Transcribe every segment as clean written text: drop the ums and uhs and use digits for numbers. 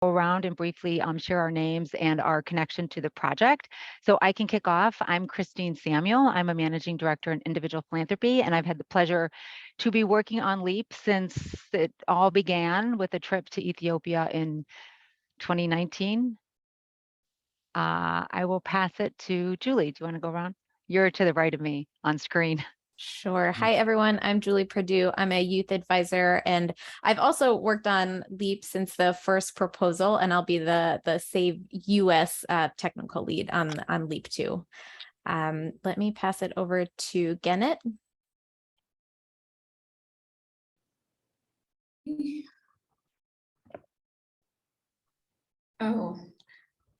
around and briefly share our names and our connection to the project. So I can kick off. I'm Christine Samuel. I'm a managing director in individual philanthropy, and I've had the pleasure to be working on LEEP since it all began with a trip to Ethiopia in 2019. I will pass it to Julie. Do you want to go around? You're to the right of me on screen. Sure. Hi, everyone. I'm Julie Perdue. I'm a youth advisor, and I've also worked on LEAP since the first proposal, and I'll be the Save US technical lead on LEAP 2. Let me pass it over to Gennett. Oh,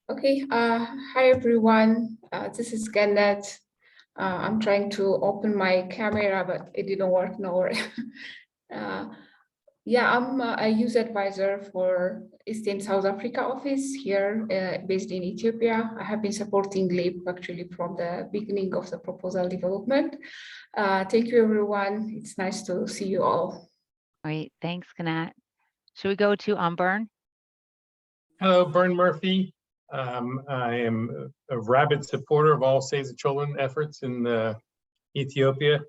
okay. Hi, everyone. This is Gennett. I'm trying to open my camera, but it didn't work. No worry. Yeah, I'm a youth advisor for Eastern South Africa office here based in Ethiopia. I have been supporting LEAP actually from the beginning of the proposal development. Thank you, everyone. It's nice to see you all. Great. Thanks, Gannett. Should we go to Bern? Hello, Bern Murphy. I am a rabid supporter of all Save the Children efforts in Ethiopia.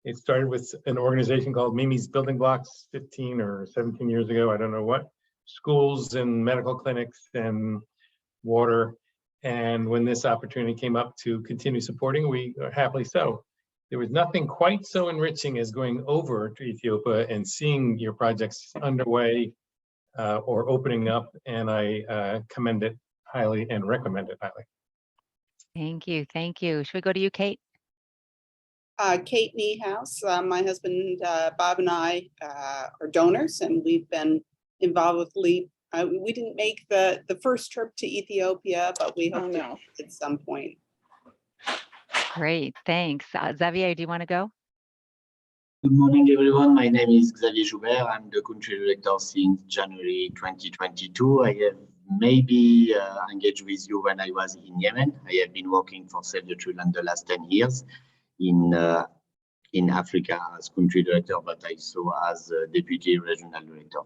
It started with an organization called Mimi's Building Blocks 15 or 17 years ago, I don't know what, schools and medical clinics and water. And when this opportunity came up to continue supporting, we are happily so. There was nothing quite so enriching as going over to Ethiopia and seeing your projects underway or opening up, and I commend it highly and recommend it highly. Thank you. Thank you. Should we go to you, Kate? Kate Niehaus. My husband Bob and I are donors, and we've been involved with LEAP. We didn't make the first trip to Ethiopia, but we hope to at some point. Great, thanks. Xavier, do you want to go? Good morning, everyone. My name is Xavier Joubert. I'm the country director since January 2022. I have maybe engaged with you when I was in Yemen. I have been working for Save the Children the last 10 years in Africa as country director, but also as deputy regional director.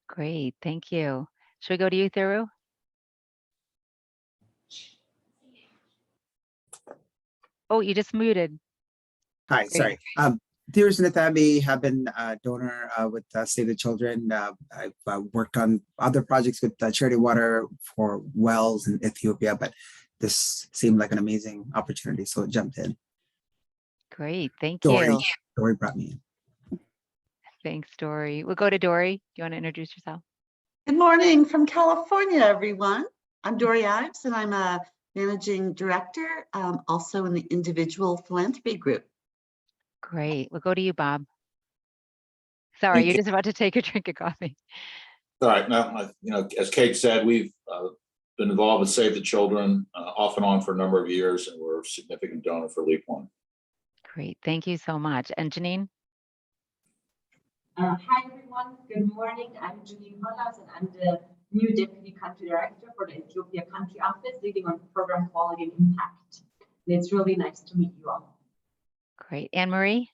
Great, thank you. Should we go to you, Thiru? Oh, you just muted. Hi, sorry. There's Nathabi, have been a donor with Save the Children. I've worked on other projects with Charity Water for wells in Ethiopia, but this seemed like an amazing opportunity, so it jumped in. Great, thank you. Dory brought me in. Thanks, Dory. We'll go to Dory. Do you want to introduce yourself? Good morning from California, everyone. I'm Dory Ives, and I'm a managing director, also in the individual philanthropy group. Great. We'll go to you, Bob. Sorry, you're just about to take a drink of coffee. All right. Now, as Kate said, we've been involved with Save the Children off and on for a number of years, and we're a significant donor for LEAP 1. Great. Thank you so much. And Janine? Hi, everyone. Good morning. I'm Janine Hollas, and I'm the new Deputy Country Director for the Ethiopia Country Office, leading on program quality and impact. And it's really nice to meet you all. Great. Anne-Marie?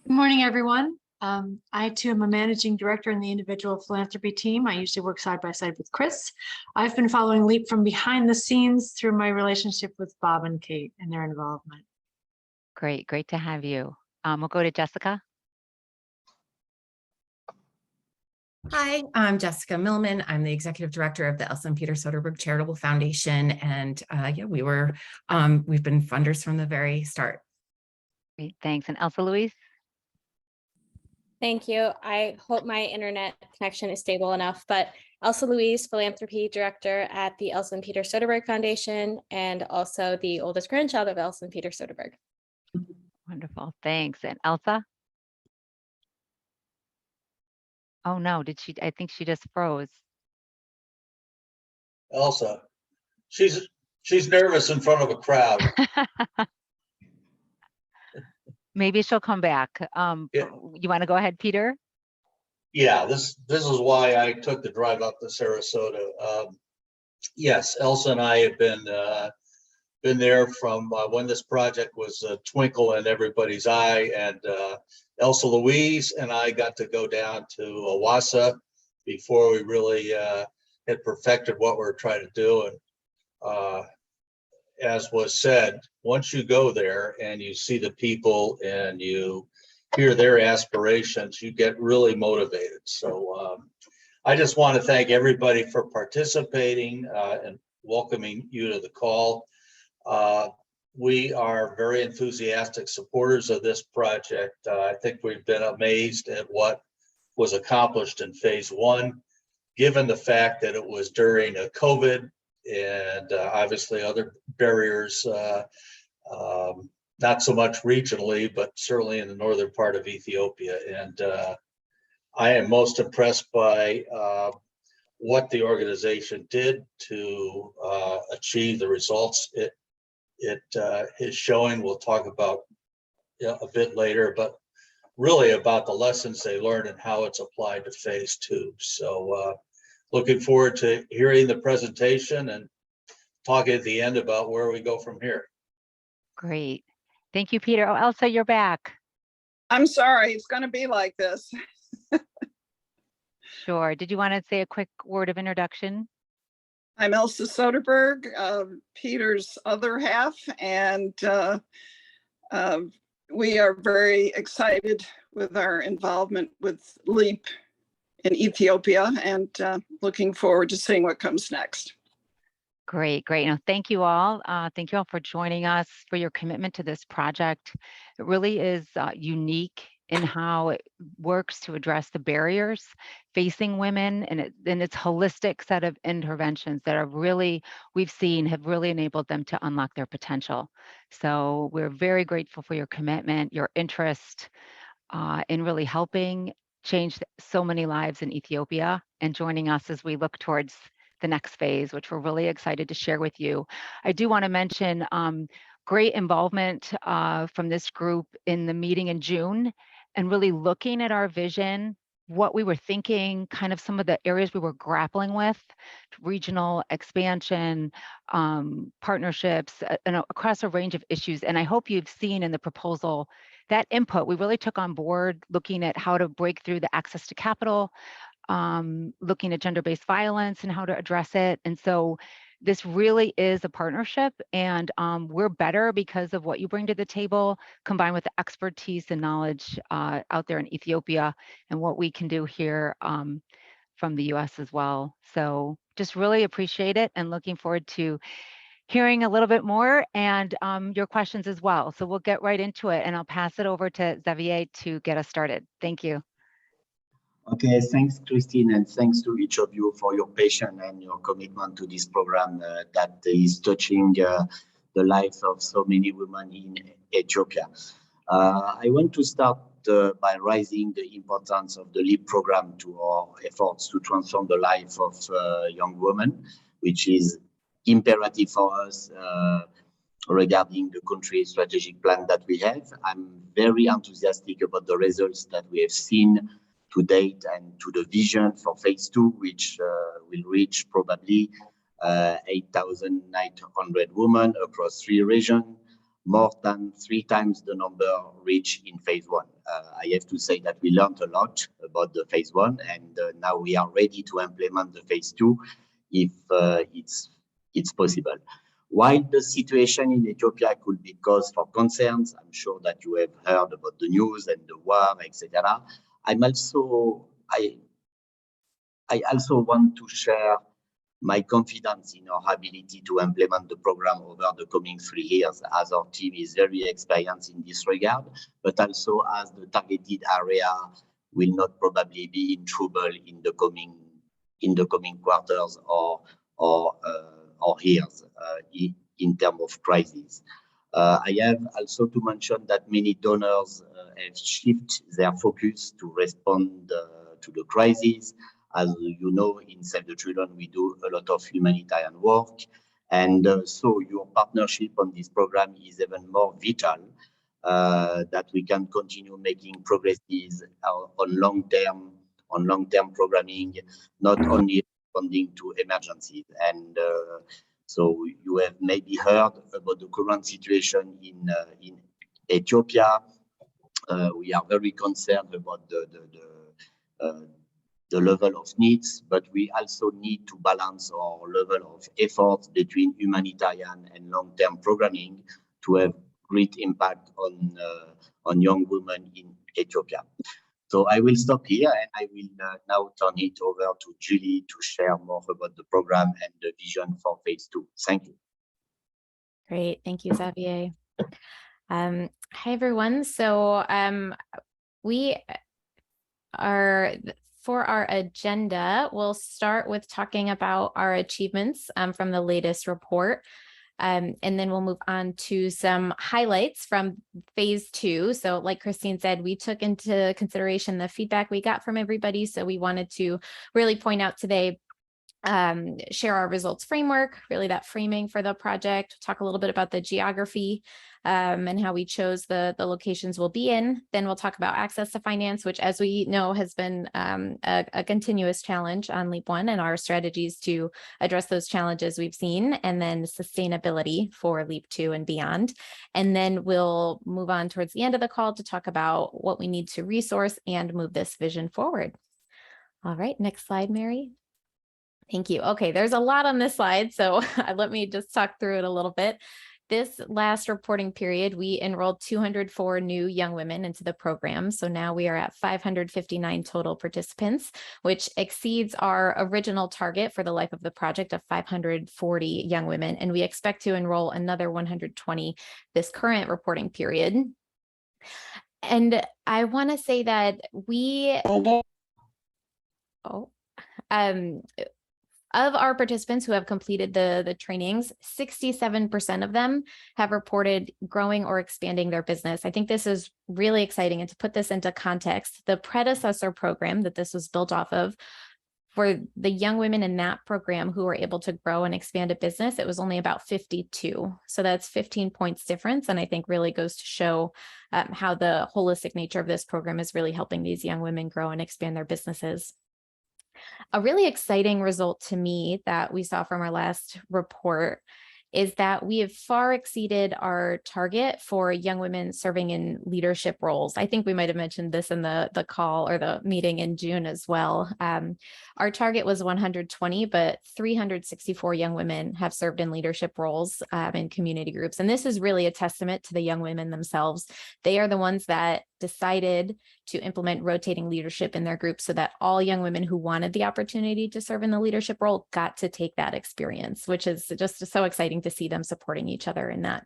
Good morning, everyone. I too am a managing director in the individual philanthropy team. I usually work side by side with Chris. I've been following LEAP from behind the scenes through my relationship with Bob and Kate and their involvement. Great. Great to have you. We'll go to Jessica. Hi, I'm Jessica Millman. I'm the executive director of the Elsa and Peter Soderberg Charitable Foundation, and yeah, we've been funders from the very start. Great, thanks. And Elsa Louise? Thank you. I hope my internet connection is stable enough, but Elsa Louise, philanthropy director at the Elsa and Peter Soderberg Foundation, and also the oldest grandchild of Elsa and Peter Soderberg. Wonderful, thanks. And Elsa? Oh no, I think she just froze. Elsa, she's nervous in front of a crowd. Maybe she'll come back. Yeah. You want to go ahead, Peter? Yeah, this is why I took the drive up to Sarasota. Yes, Elsa and I have been there from when this project was a twinkle in everybody's eye, and Elsa Louise and I got to go down to Awassa before we really had perfected what we're trying to do. And as was said, once you go there and you see the people and you hear their aspirations, you get really motivated. So I just want to thank everybody for participating and welcoming you to the call. We are very enthusiastic supporters of this project. I think we've been amazed at what was accomplished in phase one, given the fact that it was during a COVID and obviously other barriers, not so much regionally, but certainly in the northern part of Ethiopia. And I am most impressed by what the organization did to achieve the results it is showing. We'll talk about a bit later, but really about the lessons they learned and how it's applied to phase two. So looking forward to hearing the presentation and talking at the end about where we go from here. Great. Thank you, Peter. Oh, Elsa, you're back. I'm sorry, it's going to be like this. Sure. Did you want to say a quick word of introduction? I'm Elsa Soderberg, Peter's other half, and we are very excited with our involvement with LEEP in Ethiopia and looking forward to seeing what comes next. Great, great. No, thank you all. Thank you all for joining us, for your commitment to this project. It really is unique in how it works to address the barriers facing women, and its holistic set of interventions that are really, we've seen, have really enabled them to unlock their potential. So we're very grateful for your commitment, your interest in really helping change so many lives in Ethiopia and joining us as we look towards the next phase, which we're really excited to share with you. I do want to mention great involvement from this group in the meeting in June, and really looking at our vision, what we were thinking, kind of some of the areas we were grappling with, regional expansion, partnerships, and across a range of issues. And I hope you've seen in the proposal that input we really took on board, looking at how to break through the access to capital, looking at gender-based violence and how to address it. And so this really is a partnership, and we're better because of what you bring to the table, combined with the expertise and knowledge out there in Ethiopia and what we can do here from the US as well. So just really appreciate it and looking forward to hearing a little bit more and your questions as well. So we'll get right into it, and I'll pass it over to Xavier to get us started. Thank you. Okay, thanks, Christine, and thanks to each of you for your patience and your commitment to this program that is touching the lives of so many women in Ethiopia. I want to start by raising the importance of the LEEP program to our efforts to transform the life of young women, which is imperative for us regarding the country strategic plan that we have. I'm very enthusiastic about the results that we have seen to date and to the vision for phase two, which will reach probably 8,900 women across 3 regions, more than 3 times the number reached in phase one. I have to say that we learned a lot about the phase one, and now we are ready to implement the phase two if it's possible. While the situation in Ethiopia could be cause for concerns, I'm sure that you have heard about the news and the war, etc. I also want to share my confidence in our ability to implement the program over the coming 3 years, as our team is very experienced in this regard, but also as the targeted area will not probably be in trouble in the coming quarters or years in terms of crisis. I have also to mention that many donors have shifted their focus to respond to the crisis. As you know, in Save the Children, we do a lot of humanitarian work. And so your partnership on this program is even more vital, that we can continue making progresses on long-term programming, not only responding to emergencies. And so you have maybe heard about the current situation in Ethiopia. We are very concerned about the level of needs, but we also need to balance our level of effort between humanitarian and long-term programming to have great impact on young women in Ethiopia. So I will stop here and I will now turn it over to Julie to share more about the program and the vision for phase 2. Thank you. Great, thank you, Xavier. Hi, everyone. So we are, for our agenda, we'll start with talking about our achievements from the latest report. And then we'll move on to some highlights from phase 2. So like Christine said, we took into consideration the feedback we got from everybody. So we wanted to really point out today, share our results framework, really that framing for the project, talk a little bit about the geography and how we chose the locations we'll be in. Then we'll talk about access to finance, which, as we know, has been a continuous challenge on LEAP 1 and our strategies to address those challenges we've seen, and then sustainability for LEAP 2 and beyond. And then we'll move on towards the end of the call to talk about what we need to resource and move this vision forward. All right, next slide, Mary. Thank you. Okay, there's a lot on this slide, so let me just talk through it a little bit. This last reporting period, we enrolled 204 new young women into the program. So now we are at 559 total participants, which exceeds our original target for the life of the project of 540 young women. And we expect to enroll another 120 this current reporting period. And I want to say that of our participants who have completed the trainings, 67% of them have reported growing or expanding their business. I think this is really exciting. And to put this into context, the predecessor program that this was built off of, for the young women in that program who were able to grow and expand a business, it was only about 52. So that's 15 points difference. And I think really goes to show how the holistic nature of this program is really helping these young women grow and expand their businesses. A really exciting result to me that we saw from our last report is that we have far exceeded our target for young women serving in leadership roles. I think we might have mentioned this in the call or the meeting in June as well. Our target was 120, but 364 young women have served in leadership roles in community groups. And this is really a testament to the young women themselves. They are the ones that decided to implement rotating leadership in their group so that all young women who wanted the opportunity to serve in the leadership role got to take that experience, which is just so exciting to see them supporting each other in that.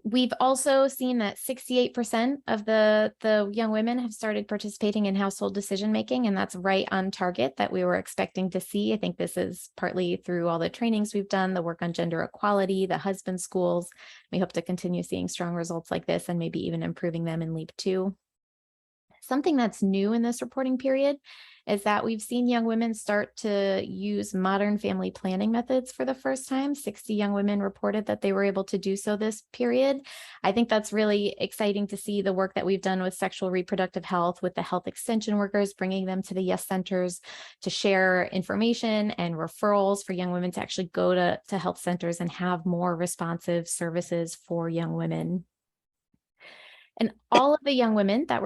We've also seen that 68% of the young women have started participating in household decision-making, and that's right on target that we were expecting to see. I think this is partly through all the trainings we've done, the work on gender equality, the husband schools. We hope to continue seeing strong results like this and maybe even improving them in LEAP 2. Something that's new in this reporting period is that we've seen young women start to use modern family planning methods for the first time. 60 young women reported that they were able to do so this period. I think that's really exciting to see the work that we've done with sexual reproductive health, with the health extension workers, bringing them to the YES centers to share information and referrals for young women to actually go to health centers and have more responsive services for young women. And all of the young women that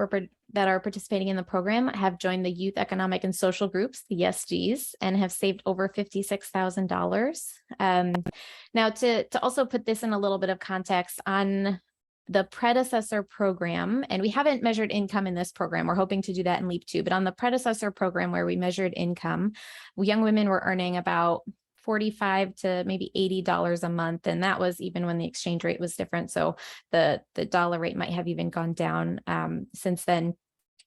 are participating in the program have joined the Youth Economic and Social Groups, the ESGs, and have saved over $56,000. Now, to also put this in a little bit of context, on the predecessor program, and we haven't measured income in this program, we're hoping to do that in LEAP 2, but on the predecessor program where we measured income, young women were earning about $45 to maybe $80 a month. And that was even when the exchange rate was different. So the dollar rate might have even gone down since then.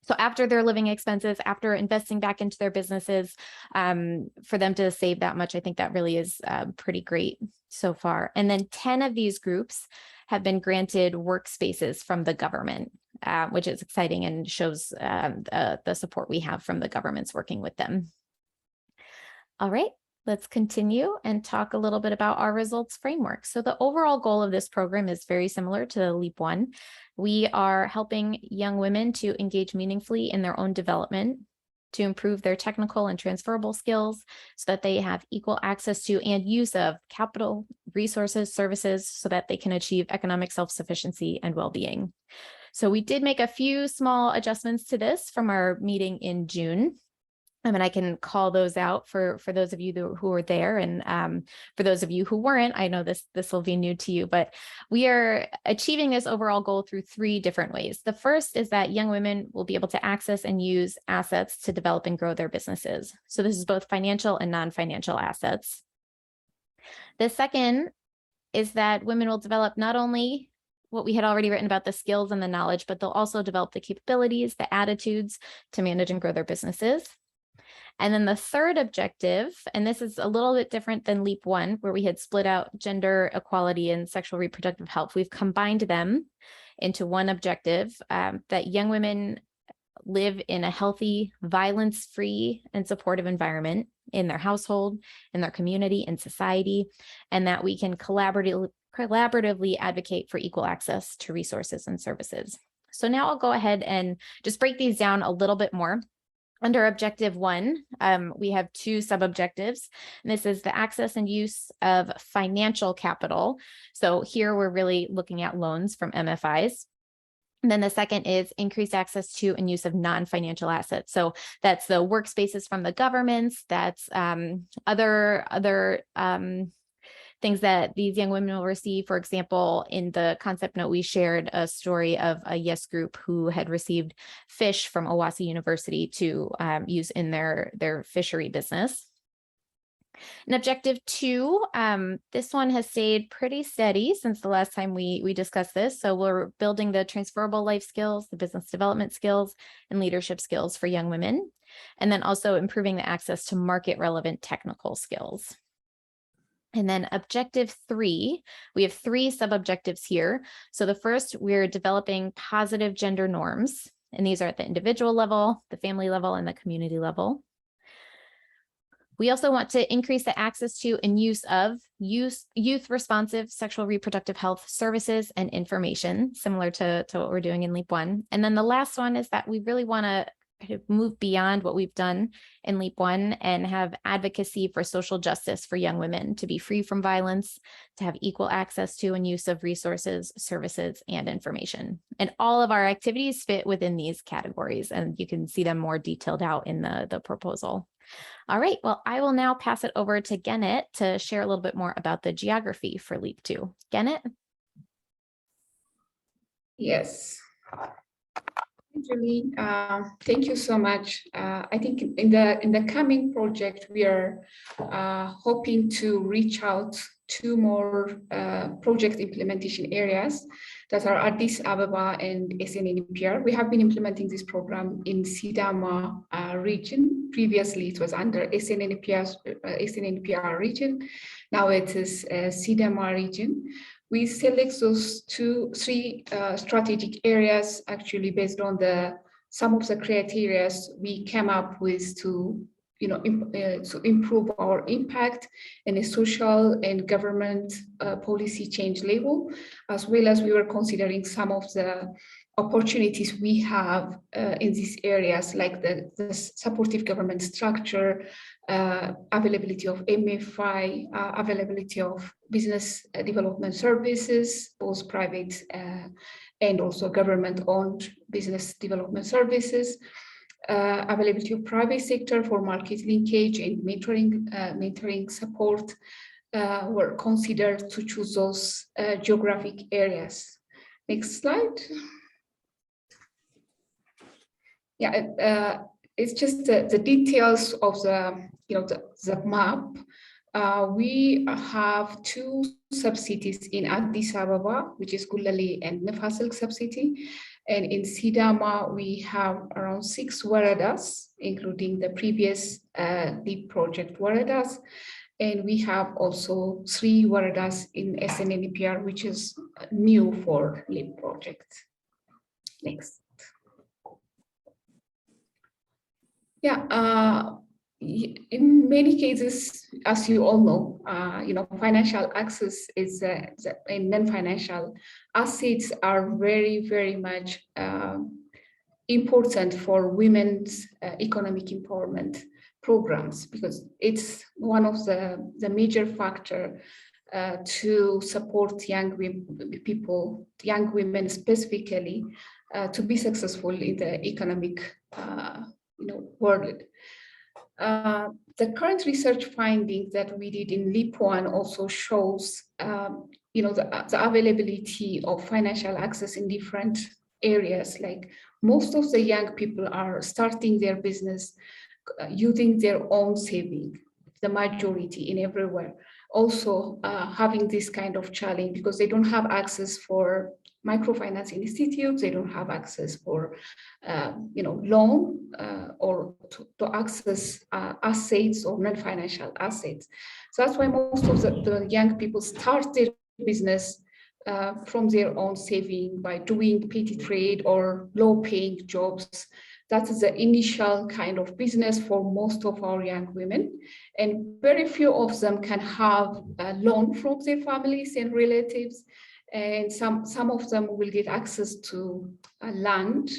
So after their living expenses, after investing back into their businesses, for them to save that much, I think that really is pretty great so far. And then 10 of these groups have been granted workspaces from the government, which is exciting and shows the support we have from the governments working with them. All right. Let's continue and talk a little bit about our results framework. So the overall goal of this program is very similar to LEAP 1. We are helping young women to engage meaningfully in their own development, to improve their technical and transferable skills so that they have equal access to and use of capital, resources, services, so that they can achieve economic self-sufficiency and well-being. So we did make a few small adjustments to this from our meeting in June. And I can call those out for those of you who were there, and for those of you who weren't. I know this will be new to you, but we are achieving this overall goal through 3 different ways. The first is that young women will be able to access and use assets to develop and grow their businesses. So this is both financial and non-financial assets. The second is that women will develop not only what we had already written about, the skills and the knowledge, but they'll also develop the capabilities, the attitudes to manage and grow their businesses. And then the third objective, and this is a little bit different than LEAP 1, where we had split out gender equality and sexual reproductive health. We've combined them into one objective, that young women live in a healthy, violence-free, and supportive environment in their household, in their community, in society, and that we can collaboratively advocate for equal access to resources and services. So now I'll go ahead and just break these down a little bit more. Under objective 1, we have 2 sub-objectives. And this is the access and use of financial capital. So here we're really looking at loans from MFIs. And then the second is increased access to and use of non-financial assets. So that's the workspaces from the governments, that's other things that these young women will receive. For example, in the concept note, we shared a story of a YES group who had received fish from Owasi University to use in their fishery business. And objective 2, this one has stayed pretty steady since the last time we discussed this. So we're building the transferable life skills, the business development skills, and leadership skills for young women, and then also improving the access to market relevant technical skills. And then objective 3, we have 3 sub-objectives here. So the first, we're developing positive gender norms, and these are at the individual level, the family level, and the community level. We also want to increase the access to and use of youth responsive sexual reproductive health services and information, similar to what we're doing in LEAP 1. And then the last one is that we really want to move beyond what we've done in LEAP 1 and have advocacy for social justice for young women, to be free from violence, to have equal access to and use of resources, services, and information. And all of our activities fit within these categories, and you can see them more detailed out in the proposal. All right, well, I will now pass it over to Genet to share a little bit more about the geography for LEAP 2. Genet? Yes. Julie, thank you so much. I think in the coming project, we are hoping to reach out to more project implementation areas that are Addis Ababa and SNNPR. We have been implementing this program in Sidama region. Previously, it was under SNNPR region. Now it is Sidama region. We select those 3 strategic areas actually based on some of the criteria we came up with to improve our impact in a social and government policy change level, as well as we were considering some of the opportunities we have in these areas, like the supportive government structure, availability of MFI, availability of business development services, both private and also government-owned business development services, availability of private sector for market linkage and mentoring support were considered to choose those geographic areas. Next slide. Yeah, it's just the details of the map. We have 2 sub-cities in Addis Ababa, which is Gulali and Nefasil sub-city. And in Sidama, we have around 6 waradas, including the previous LEAP project waradas. And we have also 3 waradas in SNNPR, which is new for LEAP project. Next. Yeah, in many cases, as you all know, financial access is and non-financial assets are very, very much important for women's economic empowerment programs, because it's one of the major factor to support young people, young women specifically, to be successful in the economic world. The current research findings that we did in LEEP-1 also shows the availability of financial access in different areas. Like most of the young people are starting their business using their own saving, the majority in everywhere. Also having this kind of challenge because they don't have access for microfinance institutes, they don't have access for loan or to access assets or non-financial assets. So that's why most of the young people start their business from their own saving by doing petty trade or low-paying jobs. That is the initial kind of business for most of our young women. And very few of them can have a loan from their families and relatives. And some of them will get access to land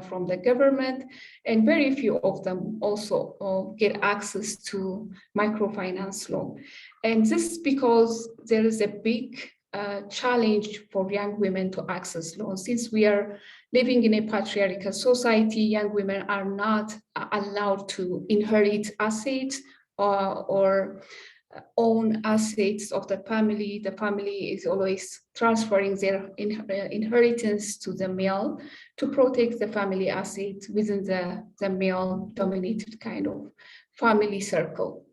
from the government. And very few of them also get access to microfinance loan. And this is because there is a big challenge for young women to access loans. Since we are living in a patriarchal society, young women are not allowed to inherit assets or own assets of the family. The family is always transferring their inheritance to the male to protect the family assets within the male-dominated kind of family circle.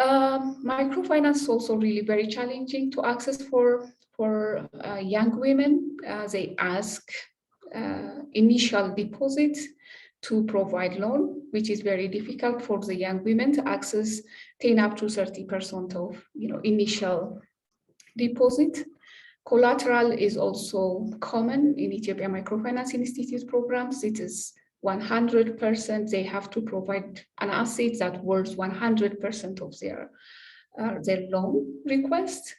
Microfinance is also really very challenging to access for young women. They ask initial deposits to provide loan, which is very difficult for the young women to access 10 up to 30% of initial deposit. Collateral is also common in Ethiopia Microfinance Institute programs. It is 100%. They have to provide an asset that worth 100% of their loan request.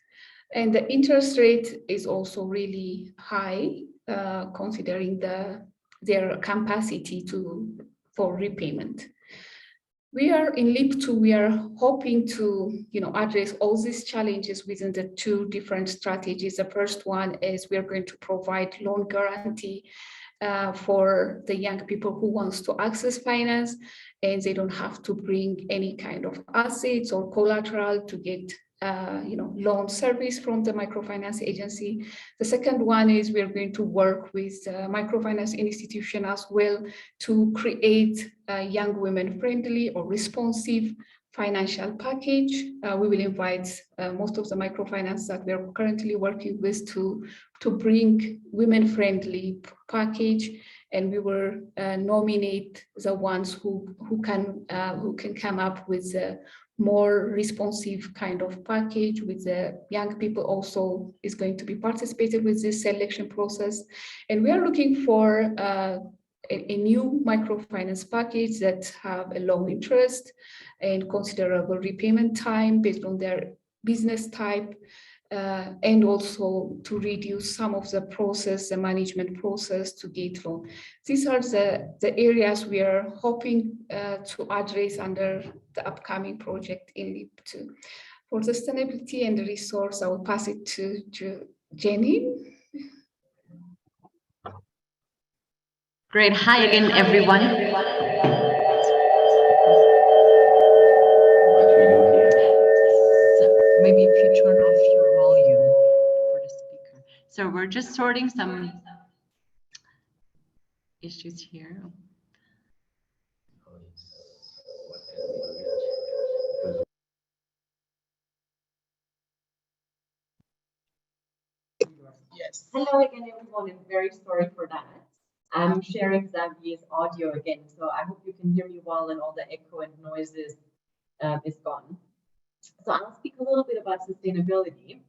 And the interest rate is also really high, considering their capacity for repayment. We are in LEEP-2, we are hoping to address all these challenges within the two different strategies. The first one is we are going to provide loan guarantee for the young people who wants to access finance, and they don't have to bring any kind of assets or collateral to get loan service from the microfinance agency. The second one is we are going to work with microfinance institution as well to create a young women friendly or responsive financial package. We will invite most of the microfinance that we are currently working with to bring women friendly package, and we will nominate the ones who can come up with a more responsive kind of package. With the young people also is going to be participated with this selection process. And we are looking for a new microfinance package that have a low interest and considerable repayment time based on their business type, and also to reduce some of the management process to get loan. These are the areas we are hoping to address under the upcoming project in LEEP-2. For sustainability and resource, I will pass it to Jenny. Great. Hi again, everyone. So maybe if you turn off your volume for the speaker. So we're just sorting some issues here. Yes. Hello again, everyone, and very sorry for that. I'm sharing Xavier's audio again, so I hope you can hear me well and all the echo and noises is gone. So I'll speak a little bit about sustainability.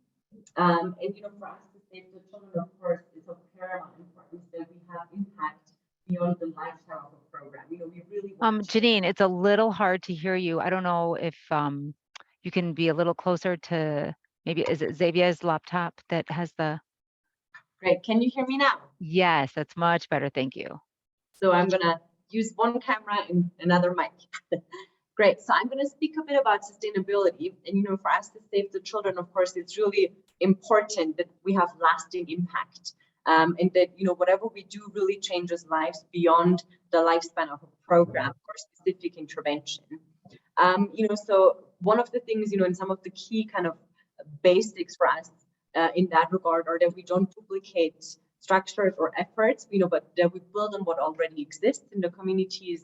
And for us to save the children, of course, it's of paramount importance that we have impact beyond the lifestyle of the program. We really Janine, it's a little hard to hear you. I don't know if you can be a little closer to, maybe is it Xavier's laptop that has the... Great. Can you hear me now? Yes, that's much better. Thank you. So I'm going to use one camera and another mic. Great. So I'm going to speak a bit about sustainability. And, for us to save the children, of course, it's really important that we have lasting impact. and that, you know, whatever we do really changes lives beyond the lifespan of a program or specific intervention. You know, so one of the things, you know, and some of the key kind of basics for us in that regard are that we don't duplicate structures or efforts, you know, but that we build on what already exists in the communities,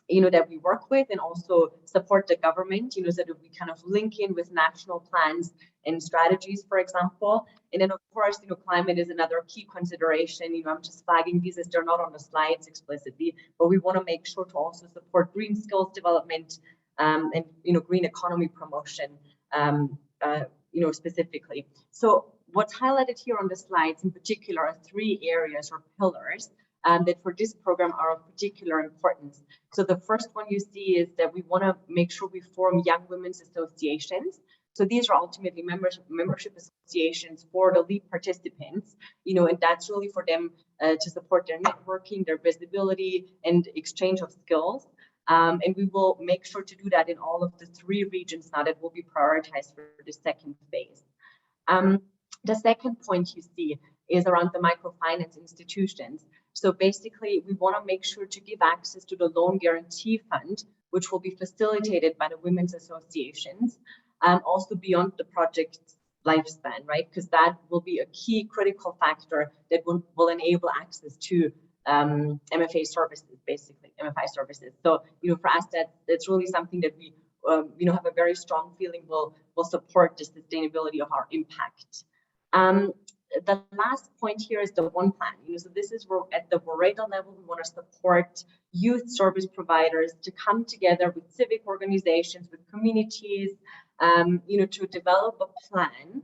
you know, that we work with, and also support the government, you know, so that we kind of link in with national plans and strategies, for example. And then of course, you know, climate is another key consideration. You know, I'm just flagging these as they're not on the slides explicitly, but we want to make sure to also support green skills development and, you know, green economy promotion, you know, specifically. So what's highlighted here on the slides in particular are 3 areas or pillars that for this program are of particular importance. So the first one you see is that we want to make sure we form young women's associations. So these are ultimately membership associations for the LEEP participants, you know, and that's really for them to support their networking, their visibility, and exchange of skills. And we will make sure to do that in all of the 3 regions now that will be prioritized for the second phase. The second point you see is around the microfinance institutions. So basically, we want to make sure to give access to the loan guarantee fund, which will be facilitated by the women's associations, also beyond the project's lifespan, right? Because that will be a key critical factor that will enable access to MFA services, basically MFI services. So, you know, for us, that's really something that we, you know, have a very strong feeling will support the sustainability of our impact. The last point here is the one plan. You know, so this is where at the Borrego level, we want to support youth service providers to come together with civic organizations, with communities, you know, to develop a plan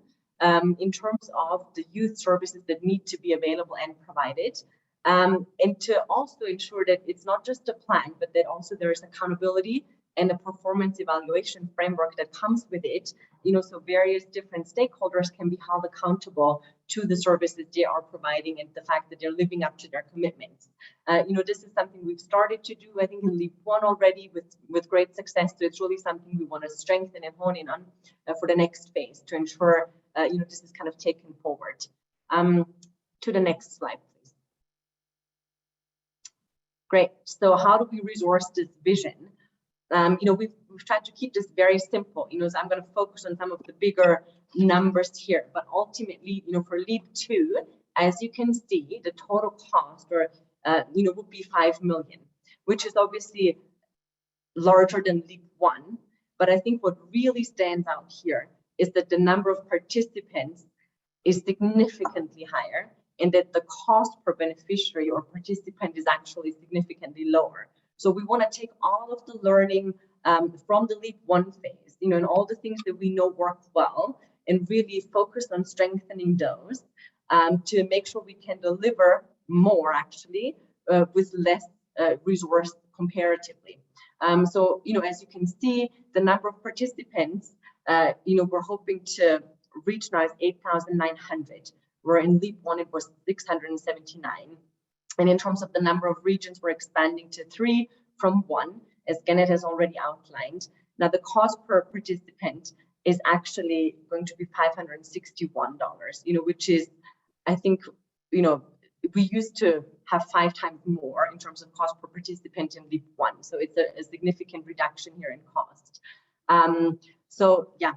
in terms of the youth services that need to be available and provided. And to also ensure that it's not just a plan, but that also there is accountability and a performance evaluation framework that comes with it, you know, so various different stakeholders can be held accountable to the services they are providing and the fact that they're living up to their commitments. You know, this is something we've started to do, I think, in LEEP 1 already with great success. So it's really something we want to strengthen and hone in on for the next phase to ensure, you know, this is kind of taken forward. To the next slide, please. Great. So how do we resource this vision? You know, we've tried to keep this very simple, you know, so I'm going to focus on some of the bigger numbers here, but ultimately, you know, for LEEP 2, as you can see, the total cost or, you know, would be 5 million, which is obviously larger than LEEP 1. But I think what really stands out here is that the number of participants is significantly higher and that the cost per beneficiary or participant is actually significantly lower. So we want to take all of the learning from the LEEP 1 phase, you know, and all the things that we know work well, and really focus on strengthening those to make sure we can deliver more actually with less resource comparatively. So, you know, as you can see, the number of participants, you know, we're hoping to reach now is 8,900, where in LEEP 1 it was 679. And in terms of the number of regions, we're expanding to 3 from 1, as Kenneth has already outlined. Now, the cost per participant is actually going to be $561, you know, which is, I think, you know, we used to have 5 times more in terms of cost per participant in LEEP 1. So it's a significant reduction here in cost. So yeah,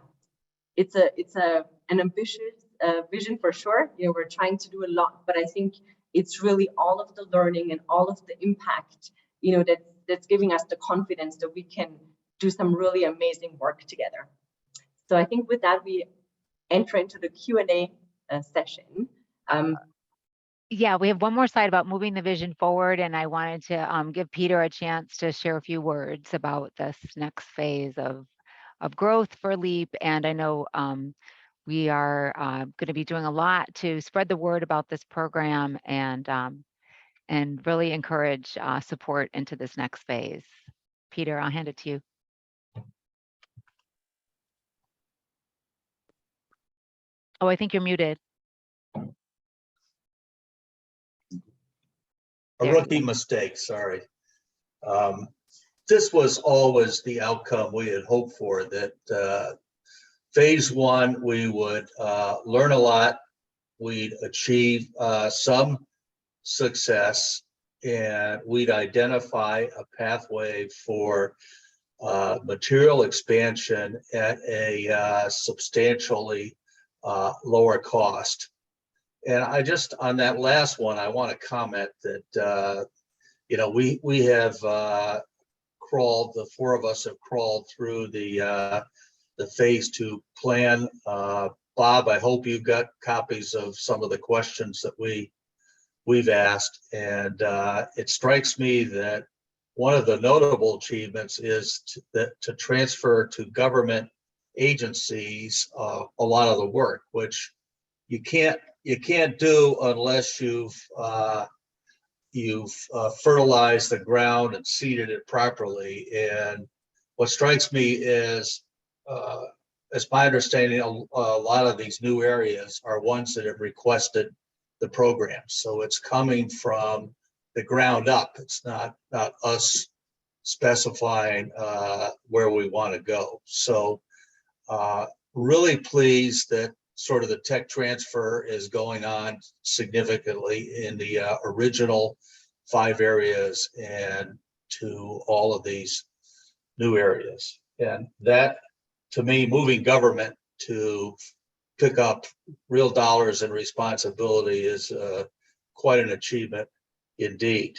it's an ambitious vision for sure. You know, we're trying to do a lot, but I think it's really all of the learning and all of the impact, you know, that's giving us the confidence that we can do some really amazing work together. So I think with that, we enter into the Q&A session. Yeah, we have one more slide about moving the vision forward, and I wanted to give Peter a chance to share a few words about this next phase of growth for LEEP. And I know we are going to be doing a lot to spread the word about this program and really encourage support into this next phase. Peter, I'll hand it to you. Oh, I think you're muted. A rookie mistake, sorry. This was always the outcome we had hoped for, that phase 1, we would learn a lot, we'd achieve some success, and we'd identify a pathway for material expansion at a substantially lower cost. And I just, on that last one, I want to comment that, you know, we have crawled, the four of us have crawled through the phase 2 plan. Bob, I hope you've got copies of some of the questions that we've asked. And it strikes me that one of the notable achievements is to transfer to government agencies a lot of the work, which you can't do unless you've fertilized the ground and seeded it properly. And what strikes me is, as my understanding, a lot of these new areas are ones that have requested the program. So it's coming from the ground up. It's not us specifying where we want to go. So really pleased that sort of the tech transfer is going on significantly in the original 5 areas and to all of these new areas. And that, to me, moving government to pick up real dollars and responsibility is quite an achievement indeed.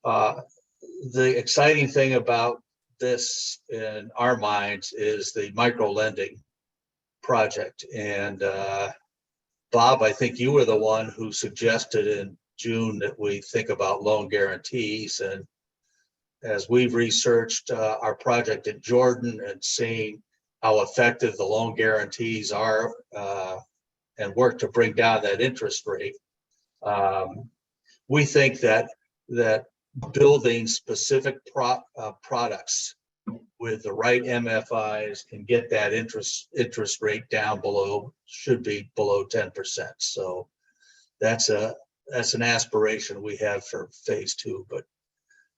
The exciting thing about this in our minds is the micro lending project. And Bob, I think you were the one who suggested in June that we think about loan guarantees. And as we've researched our project in Jordan and seeing how effective the loan guarantees are and work to bring down that interest rate, we think that building specific products with the right MFIs can get that interest rate down should be below 10%. So that's an aspiration we have for phase 2, but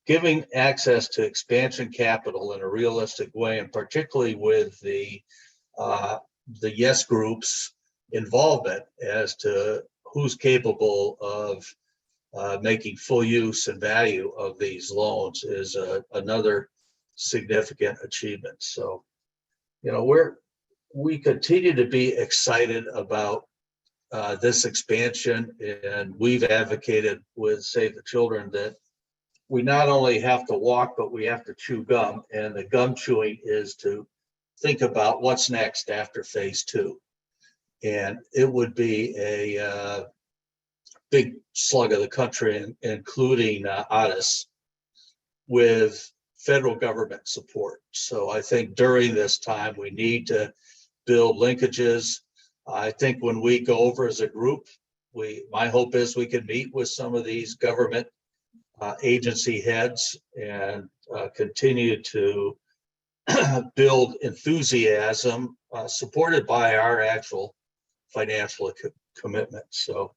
giving access to expansion capital in a realistic way, and particularly with the yes groups involvement as to who's capable of making full use and value of these loans is another significant achievement. So, you know, we continue to be excited about this expansion, and we've advocated with Save the Children that we not only have to walk, but we have to chew gum, and the gum chewing is to think about what's next after phase 2. And it would be a big slug of the country, including ADIS, with federal government support. So I think during this time, we need to build linkages. I think when we go over as a group, my hope is we can meet with some of these government agency heads and continue to build enthusiasm supported by our actual financial commitment. So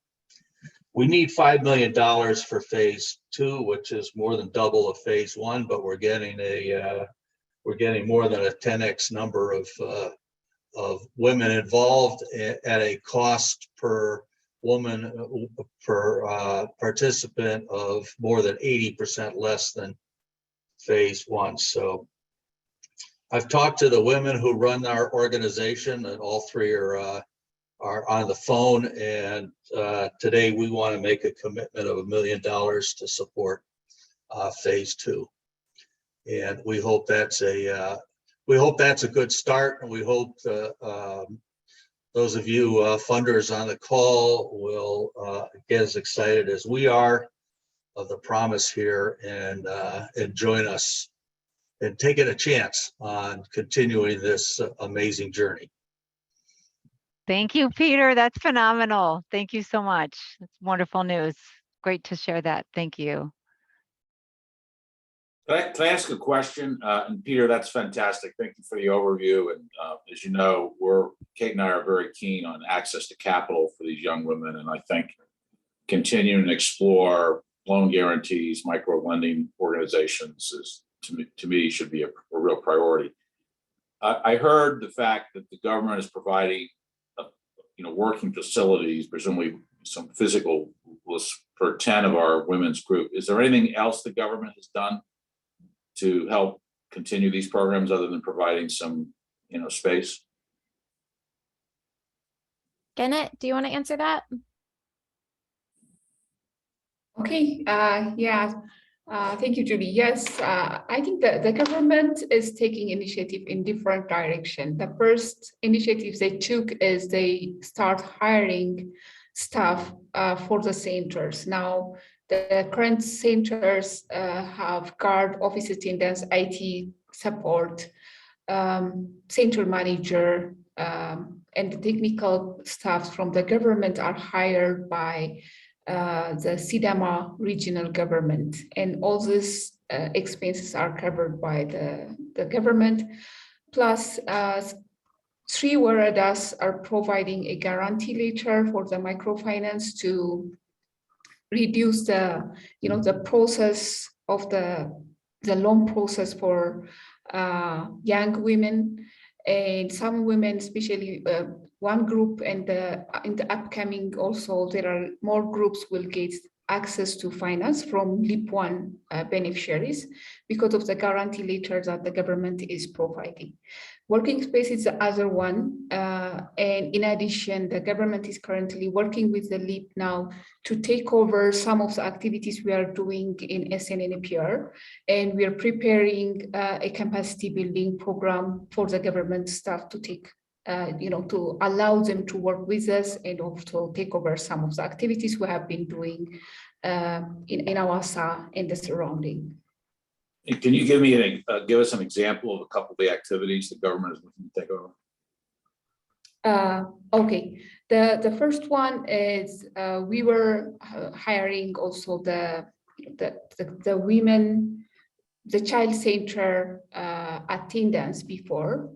we need $5 million for phase 2, which is more than double of phase 1, but we're getting more than a 10x number of women involved at a cost per woman per participant of more than 80% less than phase 1. So I've talked to the women who run our organization, and all 3 are on the phone. And today we want to make a commitment of $1 million to support phase 2. And we hope that's a good start. And we hope those of you funders on the call will get as excited as we are of the promise here and join us in taking a chance on continuing this amazing journey. Thank you, Peter. That's phenomenal. Thank you so much. It's wonderful news. Great to share that. Thank you. Can I ask a question? And Peter, that's fantastic. Thank you for the overview. And as you know, Kate and I are very keen on access to capital for these young women. And I think continuing to explore loan guarantees, micro lending organizations is, to me should be a real priority. I heard the fact that the government is providing working facilities, presumably some physical was for 10 of our women's group. Is there anything else the government has done to help continue these programs other than providing some, space? Janet, do you want to answer that? Okay, yeah, thank you, Julie. Yes, I think that the government is taking initiative in different direction. The first initiative they took is they start hiring staff for the centers. Now, the current centers have guard, office attendants, IT support, center manager, and the technical staff from the government are hired by the Sidama regional government, and all these expenses are covered by the government. Plus, 3 waradas are providing a guarantee letter for the microfinance to reduce the process of the loan process for young women. And some women, especially one group, and in the upcoming also there are more groups will get access to finance from LEEP 1 beneficiaries because of the guarantee letter that the government is providing. Working space is the other one, and in addition, the government is currently working with the LEEP now to take over some of the activities we are doing in SNNPR, and we are preparing a capacity building program for the government staff to take, to allow them to work with us and also take over some of the activities we have been doing in Awasa and the surrounding. Can you give us an example of a couple of the activities the government is looking to take over? Okay, the first one is we were hiring also the women, the child center attendants before,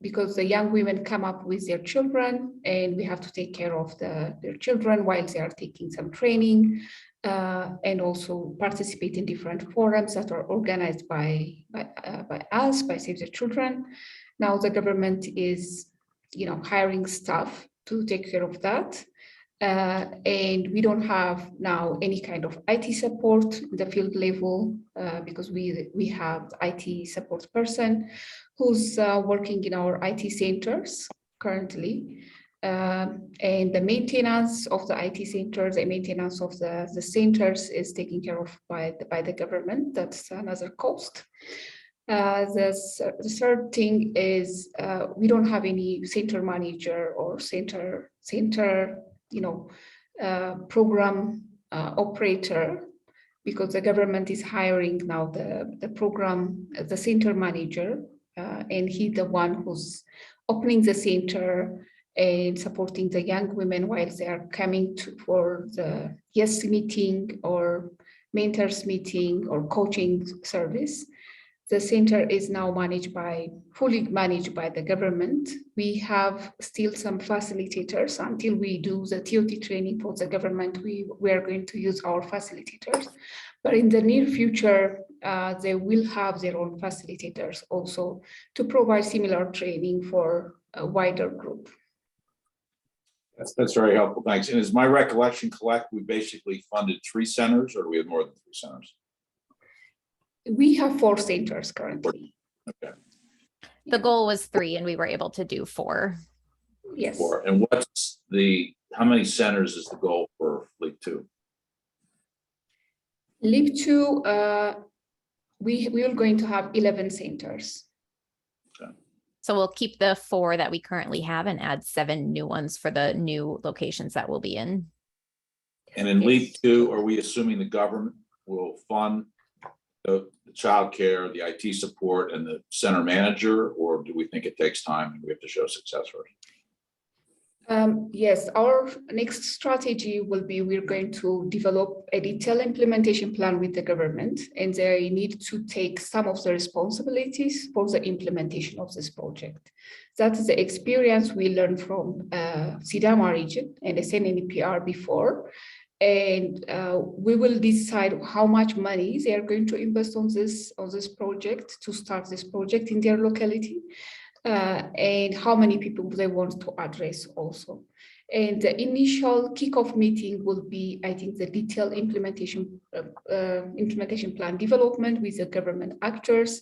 because the young women come up with their children and we have to take care of their children while they are taking some training, and also participate in different forums that are organized by us, by Save the Children. Now the government is, hiring staff to take care of that. And we don't have now any kind of IT support in the field level because we have IT support person who's working in our IT centers currently. And the maintenance of the IT centers, the maintenance of the centers is taken care of by the government. That's another cost. The third thing is we don't have any center manager or center program operator, because the government is hiring now the center manager, and he's the one who's opening the center and supporting the young women while they are coming for the YES meeting or mentors meeting or coaching service. The center is now fully managed by the government. We have still some facilitators until we do the TOT training for the government. We are going to use our facilitators, but in the near future, they will have their own facilitators also to provide similar training for a wider group. That's very helpful. Thanks. And is my recollection correct? We basically funded 3 centers, or do we have more than 3 centers? We have 4 centers currently. Okay. The goal was 3 and we were able to do 4. Yes. 4. And how many centers is the goal for LEEP 2? LEEP 2, we are going to have 11 centers. Okay. So we'll keep the 4 that we currently have and add 7 new ones for the new locations that we'll be in. And in LEEP 2, are we assuming the government will fund the child care, the IT support, and the center manager, or do we think it takes time and we have to show success first? Yes, our next strategy will be we're going to develop a detailed implementation plan with the government, and they need to take some of the responsibilities for the implementation of this project. That is the experience we learned from Sidama region and SNNPR before. And we will decide how much money they are going to invest on this project to start this project in their locality. and how many people they want to address also. And the initial kickoff meeting will be, I think, the detailed implementation plan development with the government actors.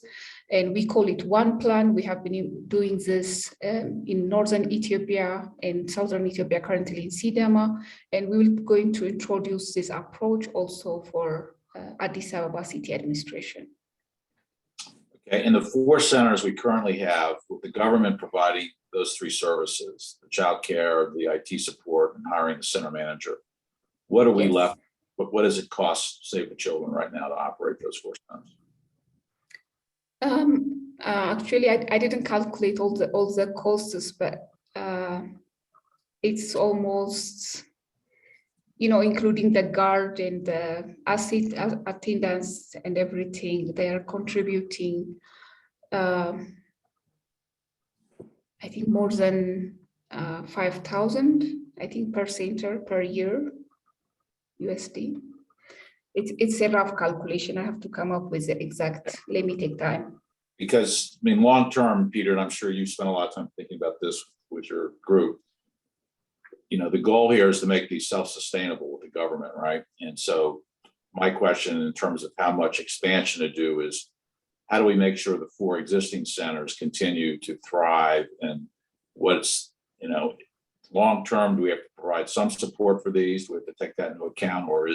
And we call it one plan. We have been doing this in northern Ethiopia and southern Ethiopia, currently in Sidama. And we will be going to introduce this approach also for Addis Ababa city administration. Okay, in the 4 centers we currently have, with the government providing those 3 services, the child care, the IT support, and hiring the center manager, what are we left? What does it cost Save the Children right now to operate those 4 centers? Actually, I didn't calculate all the costs, but it's almost, including the guard and the attendance and everything, they are contributing, I think more than 5,000, I think, per center per year, USD. It's a rough calculation. I have to come up with the exact. Let me take time. Because, I mean, long term, Peter, and I'm sure you spent a lot of time thinking about this with your group, the goal here is to make these self-sustainable with the government, right? And so my question in terms of how much expansion to do is, how do we make sure the 4 existing centers continue to thrive? And what's, long term, do we have to provide some support for these? Do we have to take that into account? Or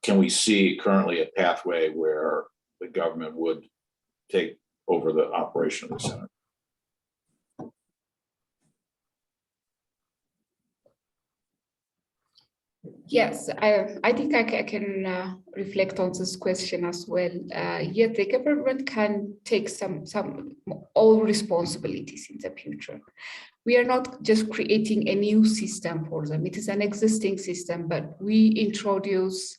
can we see currently a pathway where the government would take over the operation of the center? Yes, I think I can reflect on this question as well. Yet the government can take all responsibilities in the future. We are not just creating a new system for them. It is an existing system, but we introduce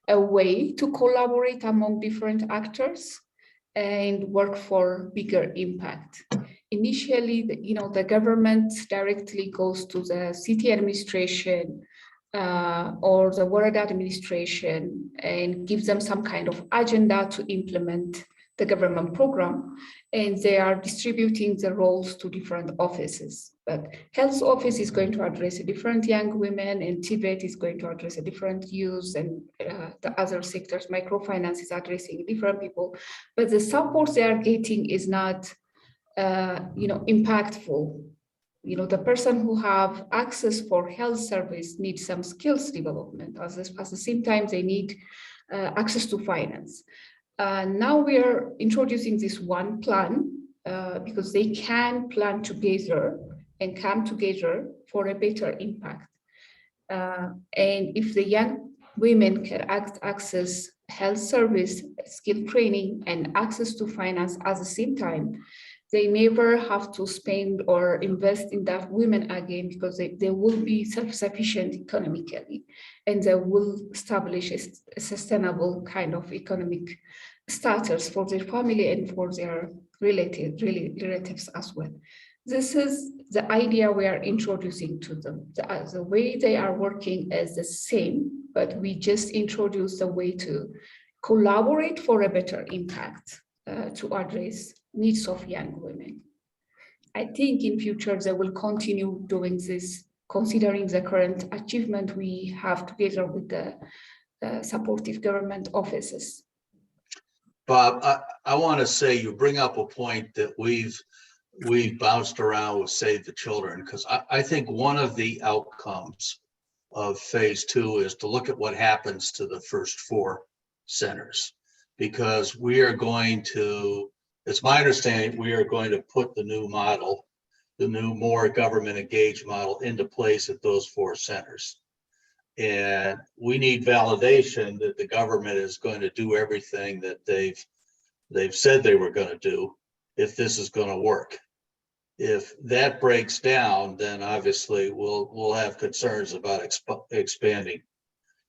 a way to collaborate among different actors and work for bigger impact. Initially, the government directly goes to the city administration or the Warada administration and gives them some kind of agenda to implement the government program, and they are distributing the roles to different offices. But health office is going to address a different young women, and TVET is going to address a different youth, and the other sectors, microfinance is addressing different people. But the support they are getting is not, impactful. The person who have access for health service needs some skills development. At the same time, they need access to finance. Now we are introducing this one plan because they can plan together and come together for a better impact. And if the young women can access health service, skill training, and access to finance at the same time, they never have to spend or invest in that women again, because they will be self-sufficient economically, and they will establish a sustainable kind of economic status for their family and for their relatives as well. This is the idea we are introducing to them. The way they are working is the same, but we just introduce a way to collaborate for a better impact to address needs of young women. I think in future they will continue doing this, considering the current achievement we have together with the supportive government offices. Bob, I want to say you bring up a point that we've bounced around with Save the Children, because I think one of the outcomes of phase 2 is to look at what happens to the first 4 centers, because we are going to, it's my understanding, we are going to put the new model, the new more government engaged model into place at those 4 centers. And we need validation that the government is going to do everything that they've said they were going to do if this is going to work. If that breaks down, then obviously we'll have concerns about expanding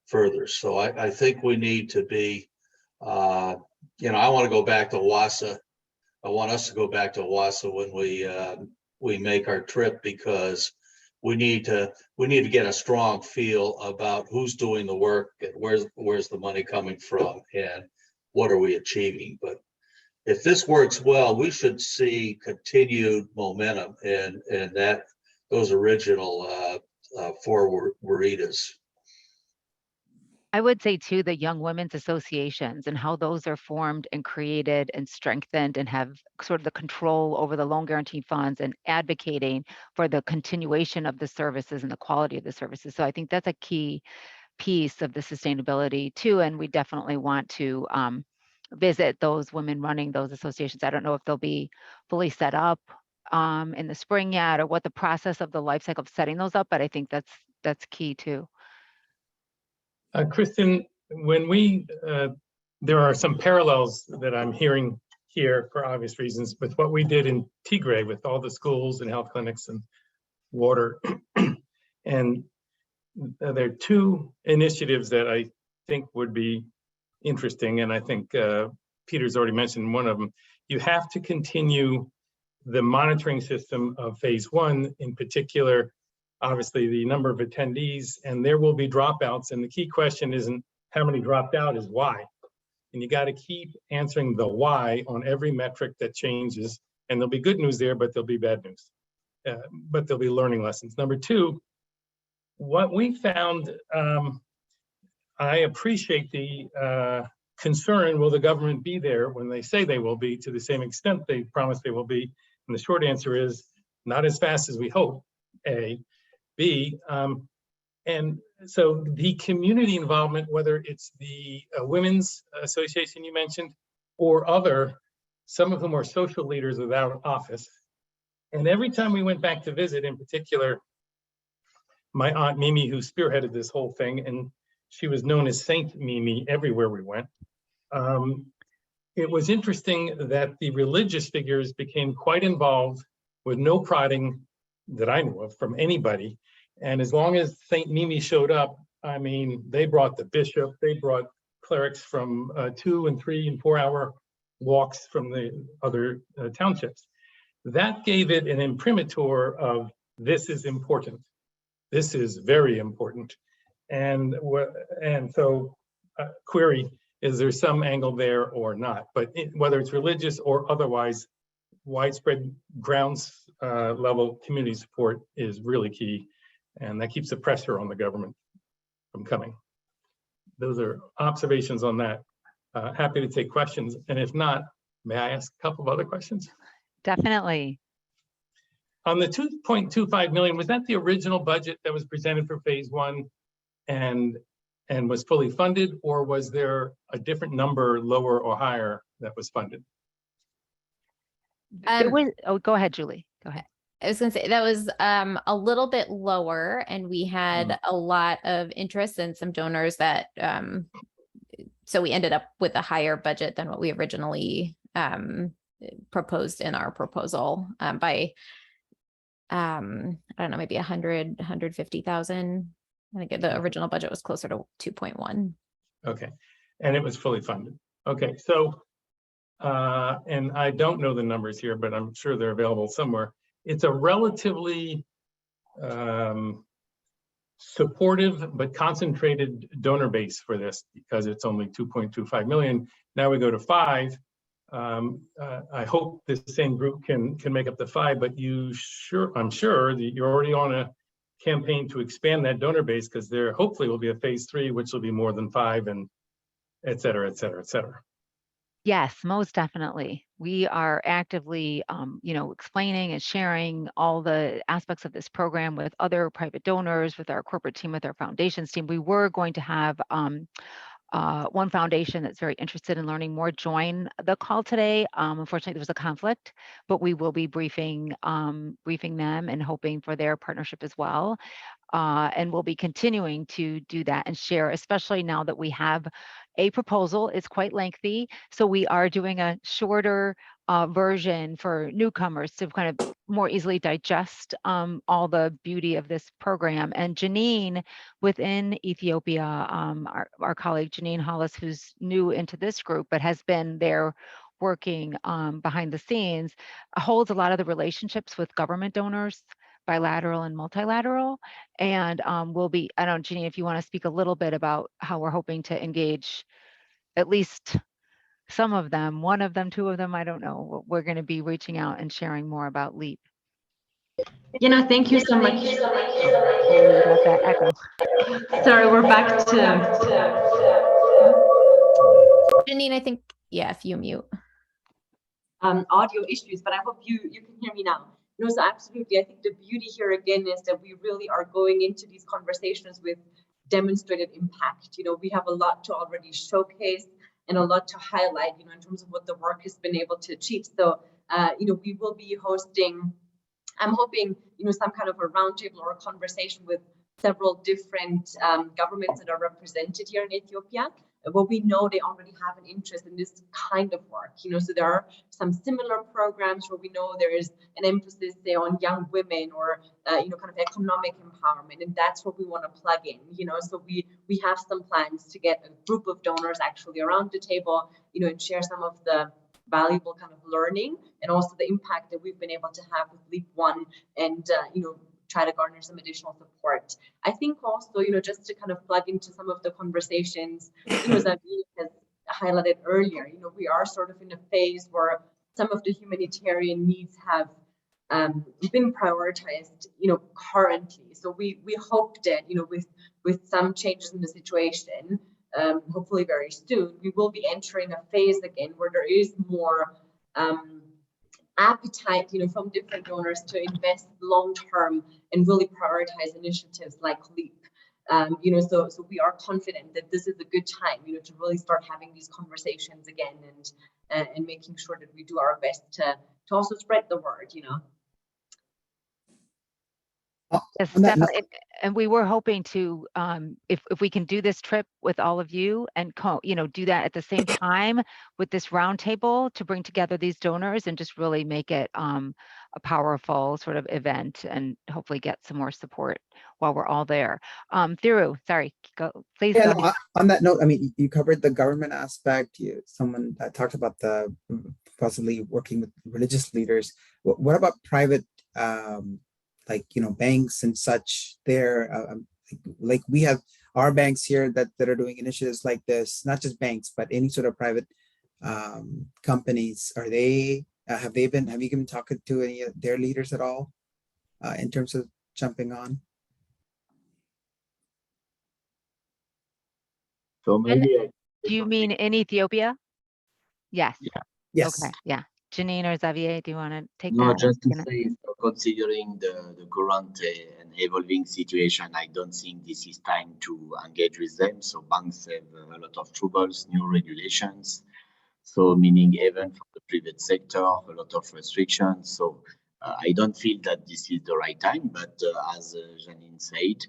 further. So I think we need to be, I want to go back to WASA. I want us to go back to WASA when we make our trip, because we need to get a strong feel about who's doing the work and where's the money coming from and what are we achieving. But if this works well, we should see continued momentum in those original 4 WRITAs. I would say too, the young women's associations and how those are formed and created and strengthened and have sort of the control over the loan guarantee funds and advocating for the continuation of the services and the quality of the services. So I think that's a key piece of the sustainability too. And we definitely want to visit those women running those associations. I don't know if they'll be fully set up in the spring yet, or what the process of the life cycle of setting those up, but I think that's key too. Kristen, when there are some parallels that I'm hearing here for obvious reasons with what we did in Tigray with all the schools and health clinics and water. And there are 2 initiatives that I think would be interesting, and I think Peter's already mentioned one of them. You have to continue the monitoring system of phase 1, in particular, obviously the number of attendees, and there will be dropouts. And the key question isn't how many dropped out, is why. And you got to keep answering the why on every metric that changes. And there'll be good news there, but there'll be bad news. But there'll be learning lessons. Number 2, what we found, I appreciate the concern, will the government be there when they say they will be to the same extent they promise they will be? And the short answer is not as fast as we hope, A. B, and so the community involvement, whether it's the women's association you mentioned or other, some of whom are social leaders without office. And every time we went back to visit, in particular, my aunt Mimi, who spearheaded this whole thing, and she was known as Saint Mimi everywhere we went. It was interesting that the religious figures became quite involved with no prodding that I knew of from anybody. And as long as Saint Mimi showed up, I mean, they brought the bishop, they brought clerics from 2 and 3 and 4 hour walks from the other townships. That gave it an imprimatur of this is important. This is very important. And so query, is there some angle there or not? But whether it's religious or otherwise, widespread grounds level community support is really key. And that keeps the pressure on the government from coming. Those are observations on that. Happy to take questions. And if not, may I ask a couple of other questions? Definitely. On the 2.25 million, was that the original budget that was presented for phase 1 and was fully funded, or was there a different number, lower or higher, that was funded? Oh, go ahead, Julie. Go ahead. I was going to say that was a little bit lower, and we had a lot of interest and some donors that so we ended up with a higher budget than what we originally proposed in our proposal by I don't know, maybe 150,000. I think the original budget was closer to 2.1. Okay, and it was fully funded. Okay, so and I don't know the numbers here, but I'm sure they're available somewhere. It's a relatively supportive but concentrated donor base for this because it's only 2.25 million. Now we go to 5. I hope this same group can make up the 5, but I'm sure that you're already on a campaign to expand that donor base, because there hopefully will be a phase 3, which will be more than 5, and et cetera, et cetera, et cetera. Yes, most definitely. We are actively, explaining and sharing all the aspects of this program with other private donors, with our corporate team, with our foundations team. We were going to have one foundation that's very interested in learning more join the call today. Unfortunately, there was a conflict, but we will be briefing them and hoping for their partnership as well. And we'll be continuing to do that and share, especially now that we have a proposal. It's quite lengthy, so we are doing a shorter version for newcomers to kind of more easily digest all the beauty of this program. And Janine within Ethiopia, our colleague Janine Hollis, who's new into this group but has been there working behind the scenes, holds a lot of the relationships with government donors, bilateral and multilateral. And we'll be, I don't know, Janine, if you want to speak a little bit about how we're hoping to engage at least some of them, one of them, two of them, I don't know. We're going to be reaching out and sharing more about LEEP. Thank you so much. Oh, we got that echo. Sorry, we're back to. Janine, I think, yeah, if you mute. Audio issues, but I hope you can hear me now. No, so absolutely. I think the beauty here again is that we really are going into these conversations with demonstrated impact. We have a lot to already showcase and a lot to highlight, in terms of what the work has been able to achieve. So, we will be hosting, I'm hoping, some kind of a roundtable or a conversation with several different governments that are represented here in Ethiopia. Well, we know they already have an interest in this kind of work, so there are some similar programs where we know there is an emphasis, say, on young women or, kind of economic empowerment, and that's what we want to plug in, so we have some plans to get a group of donors actually around the table, and share some of the valuable kind of learning and also the impact that we've been able to have with LEAP 1 and, try to garner some additional support. I think also, just to kind of plug into some of the conversations, Zavi has highlighted earlier, we are sort of in a phase where some of the humanitarian needs have been prioritized, currently. So we hope that, with some changes in the situation, hopefully very soon, we will be entering a phase again where there is more appetite, from different donors to invest long-term and really prioritize initiatives like LEAP. So we are confident that this is a good time, to really start having these conversations again and making sure that we do our best to also spread the word, Yes, definitely. And we were hoping to, if we can do this trip with all of you and do that at the same time with this roundtable to bring together these donors and just really make it a powerful sort of event and hopefully get some more support while we're all there. Thiru, sorry, please go ahead. On that note, I mean, you covered the government aspect. Someone talked about the possibly working with religious leaders. What about private? Banks and such there, like we have our banks here that are doing initiatives like this, not just banks, but any sort of private companies. Have you been talking to any of their leaders at all in terms of jumping on? So maybe do you mean in Ethiopia? Yes. Yeah. Yes. Okay. Yeah. Janine or Xavier, do you want to take that? No, just to say, so considering the current and evolving situation, I don't think this is time to engage with them. So banks have a lot of troubles, new regulations. So meaning even for the private sector, a lot of restrictions. So I don't feel that this is the right time. But as Janine said,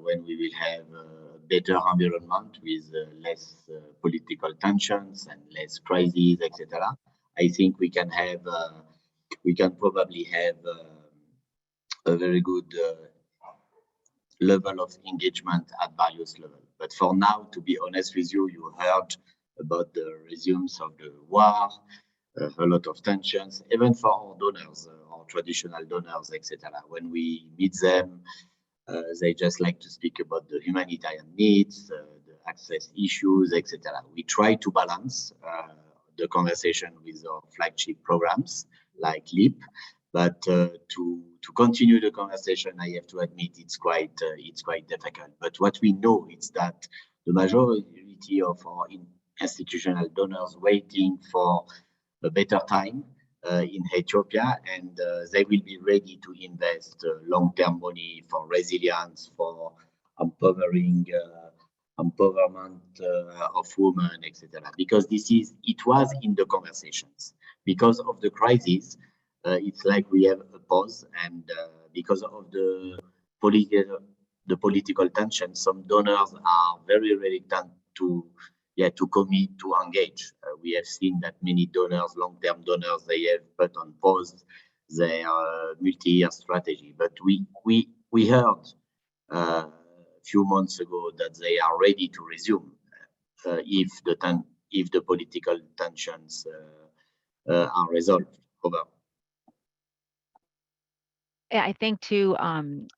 when we will have a better environment with less political tensions and less crises, etc., I think we can probably have a very good level of engagement at various levels. But for now, to be honest with you, you heard about the resumes of the war, a lot of tensions, even for our donors, our traditional donors, etc. When we meet them, they just like to speak about the humanitarian needs, the access issues, etc. We try to balance the conversation with our flagship programs like LEAP, but to continue the conversation, I have to admit it's quite difficult. But what we know is that the majority of our institutional donors waiting for a better time in Ethiopia, and they will be ready to invest long-term money for resilience, for empowerment of women, etc. Because it was in the conversations. Because of the crisis, it's like we have a pause, and because of the political tension, some donors are very reluctant to commit, to engage. We have seen that many donors, long-term donors, they have put on pause their multi-year strategy. But we heard a few months ago that they are ready to resume if the political tensions are resolved. Over. I think too,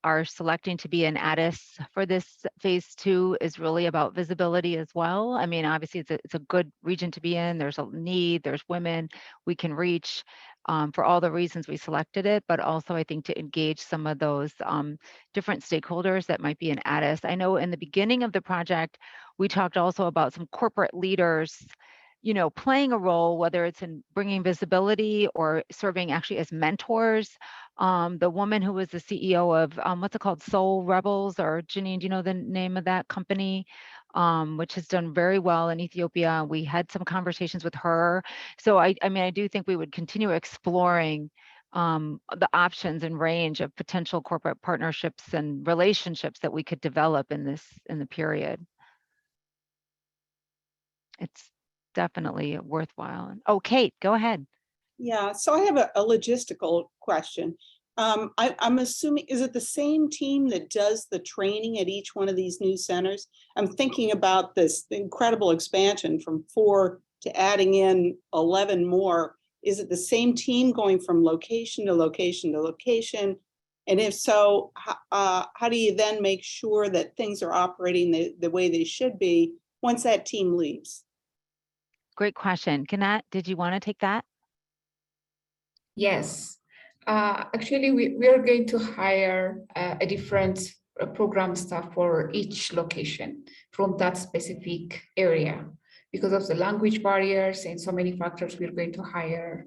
our selecting to be an ADIS for this phase 2 is really about visibility as well. I mean, obviously it's a good region to be in. There's a need, there's women we can reach for all the reasons we selected it, but also I think to engage some of those different stakeholders that might be an ADIS. I know in the beginning of the project, we talked also about some corporate leaders, you know, playing a role, whether it's in bringing visibility or serving actually as mentors. The woman who was the CEO of what's it called, Soul Rebels, or Janine, do you know the name of that company? Which has done very well in Ethiopia. We had some conversations with her. So I mean, I do think we would continue exploring the options and range of potential corporate partnerships and relationships that we could develop in the period. It's definitely worthwhile. Oh, Kate, go ahead. Yeah, so I have a logistical question. I'm assuming, is it the same team that does the training at each one of these new centers? I'm thinking about this incredible expansion from 4 to adding in 11 more. Is it the same team going from location to location to location? And if so, how do you then make sure that things are operating the way they should be once that team leaves? Great question. Did you want to take that? Yes. Actually, we are going to hire a different program staff for each location from that specific area. Because of the language barriers and so many factors, we're going to hire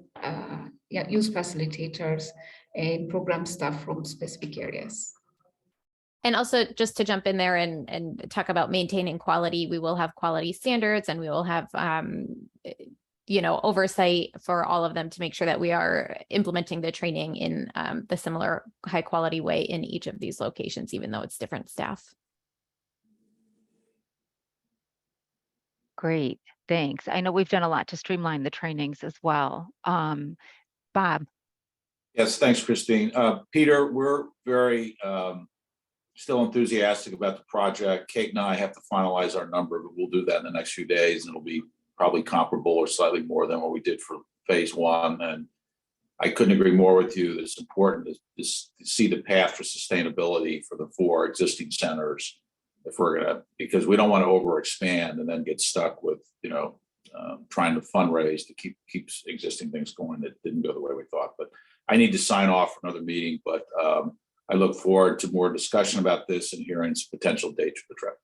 youth facilitators and program staff from specific areas. And also, just to jump in there and talk about maintaining quality, we will have quality standards, and we will have you know, oversight for all of them to make sure that we are implementing the training in the similar high quality way in each of these locations, even though it's different staff. Great, thanks. I know we've done a lot to streamline the trainings as well. Bob. Yes, thanks, Christine. Peter, we're very still enthusiastic about the project. Kate and I have to finalize our number, but we'll do that in the next few days, and it'll be probably comparable or slightly more than what we did for phase 1. And I couldn't agree more with you that it's important to see the path for sustainability for the 4 existing centers, if we're gonna, because we don't want to overexpand and then get stuck with, you know, trying to fundraise to keep existing things going that didn't go the way we thought. But I need to sign off for another meeting, but I look forward to more discussion about this and hearing some potential dates for the trip.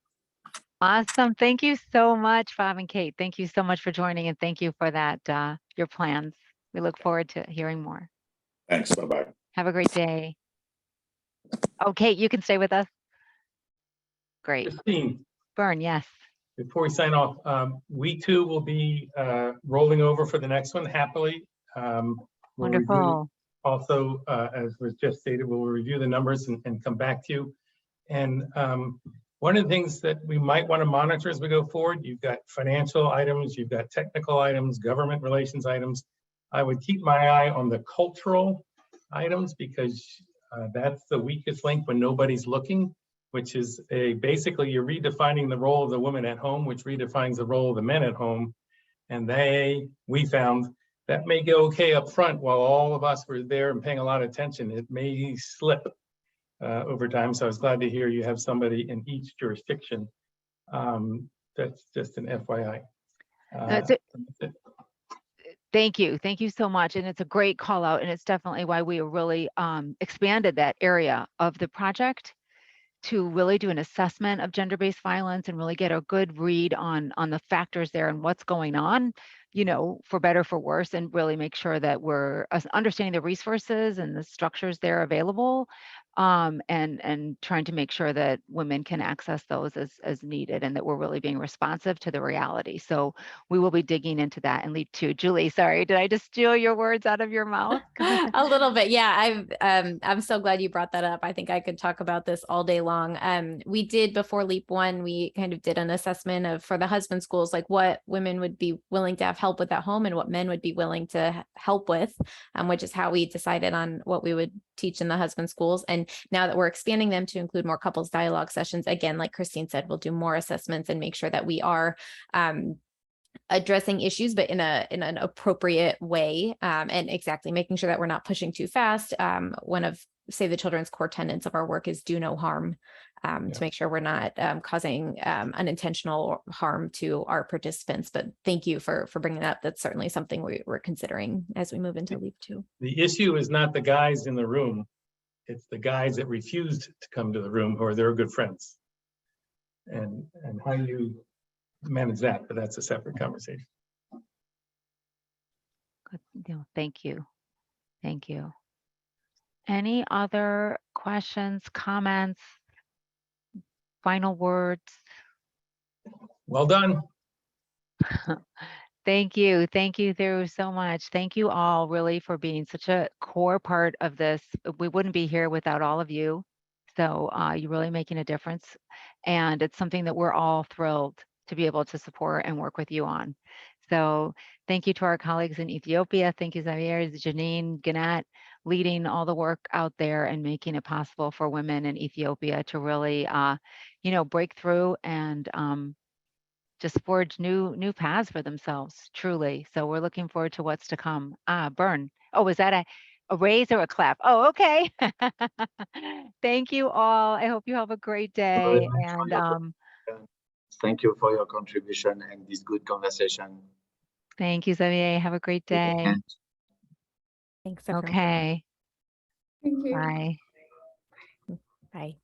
Awesome. Thank you so much, Bob and Kate. Thank you so much for joining, and thank you for that, your plans. We look forward to hearing more. Thanks. Bye-bye. Have a great day. Oh, Kate, you can stay with us. Great. Christine. Bern, yes. Before we sign off, we too will be rolling over for the next one happily. Wonderful. Also, as was just stated, we'll review the numbers and come back to you. And one of the things that we might want to monitor as we go forward, you've got financial items, you've got technical items, government relations items. I would keep my eye on the cultural items, because that's the weakest link when nobody's looking, which is basically you're redefining the role of the woman at home, which redefines the role of the men at home. And we found that may go okay up front while all of us were there and paying a lot of attention. It may slip over time. So I was glad to hear you have somebody in each jurisdiction. That's just an FYI. Thank you. Thank you so much. And it's a great call out. And it's definitely why we really expanded that area of the project to really do an assessment of gender-based violence and really get a good read on the factors there and what's going on, you know, for better, for worse, and really make sure that we're understanding the resources and the structures there available, and trying to make sure that women can access those as needed, and that we're really being responsive to the reality. So we will be digging into that and LEEP 2. Julie, sorry, did I just steal your words out of your mouth? A little bit, yeah. I'm so glad you brought that up. I think I could talk about this all day long. We did, before LEEP 1, we kind of did an assessment of, for the husband schools, like what women would be willing to have help with at home and what men would be willing to help with, which is how we decided on what we would teach in the husband schools. And now that we're expanding them to include more couples dialogue sessions, again, like Christine said, we'll do more assessments and make sure that we are addressing issues, but in an appropriate way, and exactly making sure that we're not pushing too fast. One of Save the Children's core tenets of our work is do no harm, to make sure we're not causing unintentional harm to our participants. But thank you for bringing that up. That's certainly something we're considering as we move into LEAP 2. The issue is not the guys in the room. It's the guys that refused to come to the room who are their good friends. And how you manage that, but that's a separate conversation. Good. Thank you. Thank you. Any other questions, comments, final words? Well done. Thank you. Thank you there so much. Thank you all really for being such a core part of this. We wouldn't be here without all of you. So you're really making a difference. And it's something that we're all thrilled to be able to support and work with you on. So thank you to our colleagues in Ethiopia. Thank you, Xavier, Janine, Gannett, leading all the work out there and making it possible for women in Ethiopia to really, break through and just forge new paths for themselves, truly. So we're looking forward to what's to come. Bern. Oh, was that a raise or a clap? Oh, okay. Thank you all. I hope you have a great day. And thank you for your contribution and this good conversation. thank you, Xavier. Have a great day. Thanks, everyone. Okay. Thank you. Bye. Bye.